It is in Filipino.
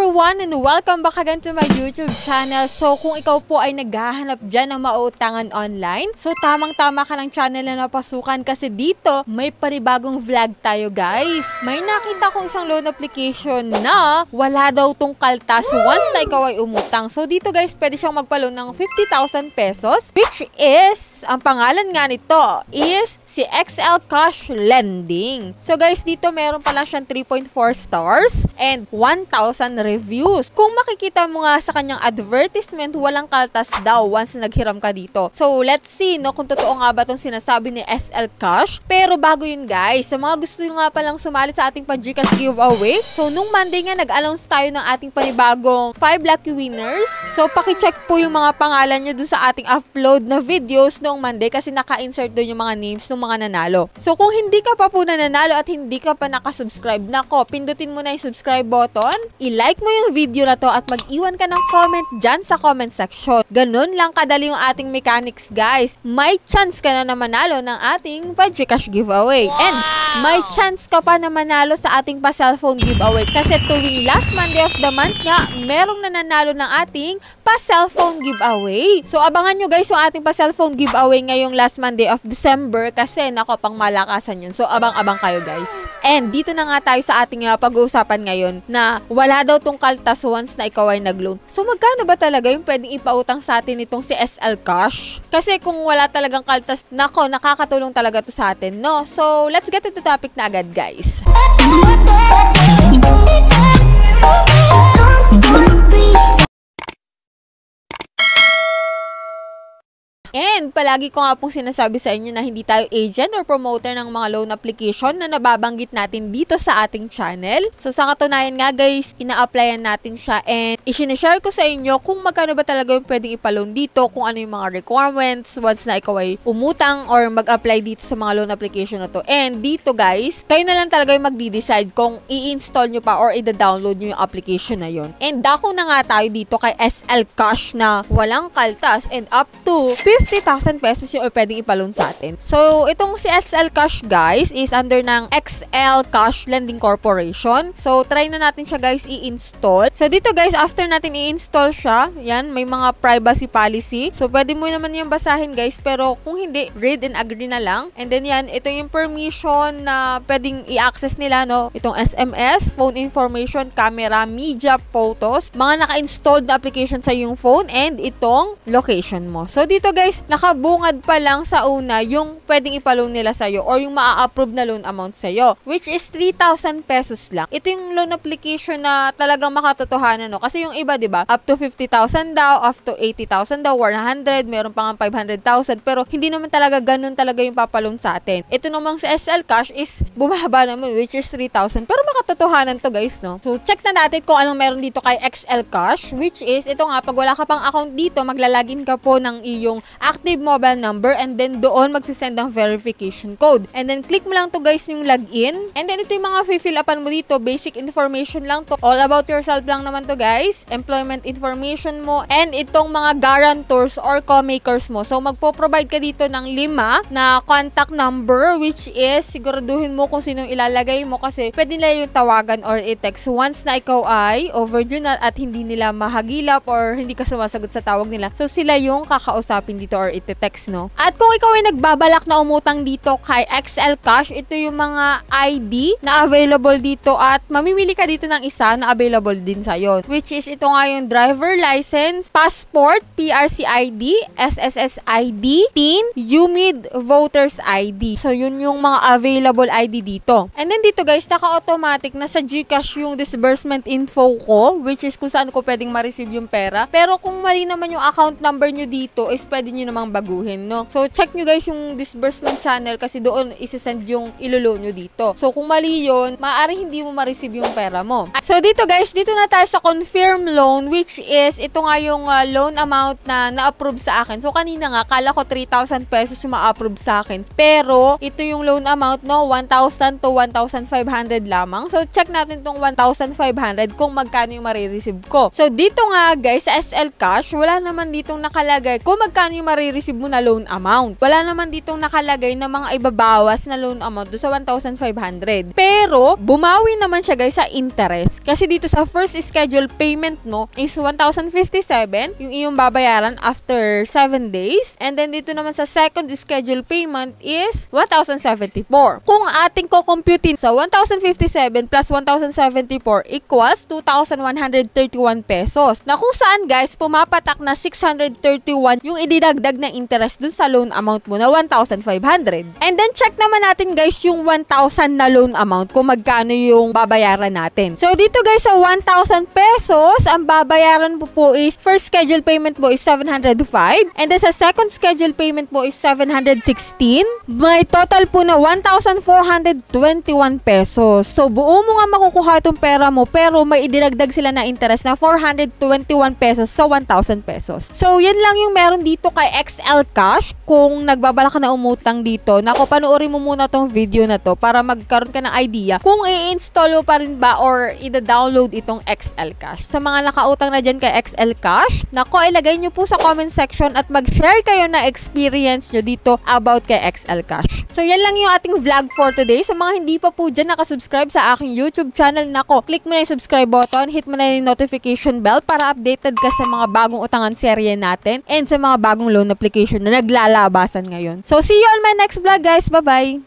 everyone and welcome back again to my YouTube channel. So kung ikaw po ay naghahanap dyan ng mauutangan online, so tamang-tama ka ng channel na napasukan kasi dito may panibagong vlog tayo guys. May nakita kong isang loan application na wala daw tong kaltas once na ikaw ay umutang. So dito guys, pwede siyang magpa-loan ng 50,000 pesos which is, ang pangalan nga nito is si XL Cash Lending. So guys, dito meron pala siyang 3.4 stars and 1,000 reviews. Kung makikita mo nga sa kanyang advertisement, walang kaltas daw once naghiram ka dito. So, let's see no kung totoo nga ba itong sinasabi ni SL Cash. Pero bago yun guys, sa mga gusto nyo nga palang sumali sa ating pa-GCash giveaway, so nung Monday nga nag-announce tayo ng ating panibagong 5 lucky winners. So, pakicheck po yung mga pangalan nyo dun sa ating upload na videos noong Monday kasi naka-insert doon yung mga names ng mga nanalo. So, kung hindi ka pa po nanalo at hindi ka pa nakasubscribe, nako, pindutin mo na yung subscribe button, i-like mo yung video na to at mag-iwan ka ng comment dyan sa comment section. Ganun lang kadali yung ating mechanics guys. May chance ka na manalo ng ating pa-GCash giveaway. And may chance ka pa na manalo sa ating pa-cellphone giveaway kasi tuwing last Monday of the month nga, merong nananalo ng ating pa-cellphone giveaway. So abangan nyo guys yung ating pa-cellphone giveaway ngayong last Monday of December kasi nako, pang malakasan yun. So abang-abang kayo guys. And dito na nga tayo sa ating pag-uusapan ngayon na wala daw tong kaltas once na ikaw ay nag-loan. So magkano ba talaga yung pwedeng ipautang sa atin itong si SL Cash? Kasi kung wala talagang kaltas, nako, nakakatulong talaga to sa atin, no? So let's get into topic na agad guys. And palagi ko nga pong sinasabi sa inyo na hindi tayo agent or promoter ng mga loan application na nababanggit natin dito sa ating channel. So sa katunayan nga guys, ina-applyan natin siya and i-share ko sa inyo kung magkano ba talaga yung pwedeng ipaloan dito, kung ano yung mga requirements once na ikaw ay umutang or mag-apply dito sa mga loan application na to. And dito guys, kayo na lang talaga yung magdi-decide kung i-install nyo pa or i-download nyo yung application na yon. And dako na nga tayo dito kay SL Cash na walang kaltas and up to 50,000 pesos yung pwedeng ipaloan sa atin. So, itong si SL Cash guys is under ng XL Cash Lending Corporation. So, try na natin siya guys i-install. So, dito guys, after natin i-install siya, yan, may mga privacy policy. So, pwede mo naman yung basahin guys, pero kung hindi, read and agree na lang. And then yan, ito yung permission na pwedeng i-access nila, no? Itong SMS, phone information, camera, media, photos, mga naka-installed na application sa yung phone, and itong location mo. So, dito guys, nakabungad pa lang sa una yung pwedeng ipaloan nila sa'yo or yung maa-approve na loan amount sa'yo, which is 3,000 pesos lang. Ito yung loan application na talagang makatotohanan, no? Kasi yung iba, diba, up to 50,000 daw, up to 80,000 daw, 100, meron pa nga 500,000, pero hindi naman talaga ganun talaga yung papaloan sa atin. Ito namang sa SL Cash is bumaba naman, which is 3,000, pero makatotohanan to guys, no? So, check na natin kung anong meron dito kay XL Cash, which is, ito nga, pag wala ka pang account dito, maglalagin ka po ng iyong active mobile number and then doon magsisend ng verification code. And then click mo lang to guys yung login. And then ito yung mga fill upan mo dito. Basic information lang to. All about yourself lang naman to guys. Employment information mo and itong mga guarantors or co-makers mo. So magpo-provide ka dito ng 5 na contact number which is siguraduhin mo kung sinong ilalagay mo kasi pwede nila yung tawagan or i-text once na ikaw ay overdue na at hindi nila mahagilap or hindi ka sumasagot sa tawag nila. So sila yung kakausapin dito or ite-text, no? At kung ikaw ay nagbabalak na umutang dito kay XL Cash, ito yung mga ID na available dito at mamimili ka dito ng isa na available din sa'yo. Which is ito nga yung driver license, passport, PRC ID, SSS ID, TIN, UMID, Voters ID. So, yun yung mga available ID dito. And then dito guys, naka-automatic na sa GCash yung disbursement info ko, which is kung saan ko pwedeng ma-receive yung pera. Pero kung mali naman yung account number nyo dito, is pwede nyo namang baguhin, no? So, check nyo guys yung disbursement channel kasi doon isasend yung ilolo nyo dito. So, kung mali yun, maaari hindi mo ma-receive yung pera mo. So, dito guys, dito na tayo sa confirm loan which is, ito nga yung loan amount na na-approve sa akin. So, kanina nga, kala ko 3,000 pesos yung ma-approve sa akin. Pero, ito yung loan amount, no? 1,000 to 1,500 lamang. So, check natin tong 1,500 kung magkano yung ma-receive ko. So, dito nga guys, sa SL Cash, wala naman ditong nakalagay kung magkano yung ma-receive ma-receive mo na loan amount. Wala naman ditong nakalagay na mga ibabawas na loan amount do sa 1,500. Pero, bumawi naman siya guys sa interest. Kasi dito sa first schedule payment mo is 1,057 yung iyong babayaran after 7 days. And then dito naman sa second schedule payment is 1,074. Kung ating kukumputin sa 1,057 plus 1,074 equals 2,131 pesos. Na kung saan guys, pumapatak na 631 yung ididagdag na interest dun sa loan amount mo na 1,500. And then check naman natin guys yung 1,000 na loan amount kung magkano yung babayaran natin. So dito guys sa 1,000 pesos, ang babayaran mo po is first schedule payment mo is 705 and then sa second schedule payment mo is 716. May total po na 1,421 pesos. So buo mo nga makukuha itong pera mo pero may idinagdag sila na interest na 421 pesos sa 1,000 pesos. So yan lang yung meron dito kay XL Cash. Kung nagbabala ka na umutang dito, naku, panoorin mo muna tong video na to para magkaroon ka ng idea kung i-install mo pa rin ba or i-download itong XL Cash. Sa mga nakautang na dyan kay XL Cash, naku, ilagay nyo po sa comment section at mag-share kayo na experience nyo dito about kay XL Cash. So yan lang yung ating vlog for today. Sa mga hindi pa po dyan nakasubscribe sa aking YouTube channel, nako, click mo na yung subscribe button, hit mo na yung notification bell para updated ka sa mga bagong utangan serye natin and sa mga bagong loan application na naglalabasan ngayon. So see you on my next vlog guys. Bye-bye!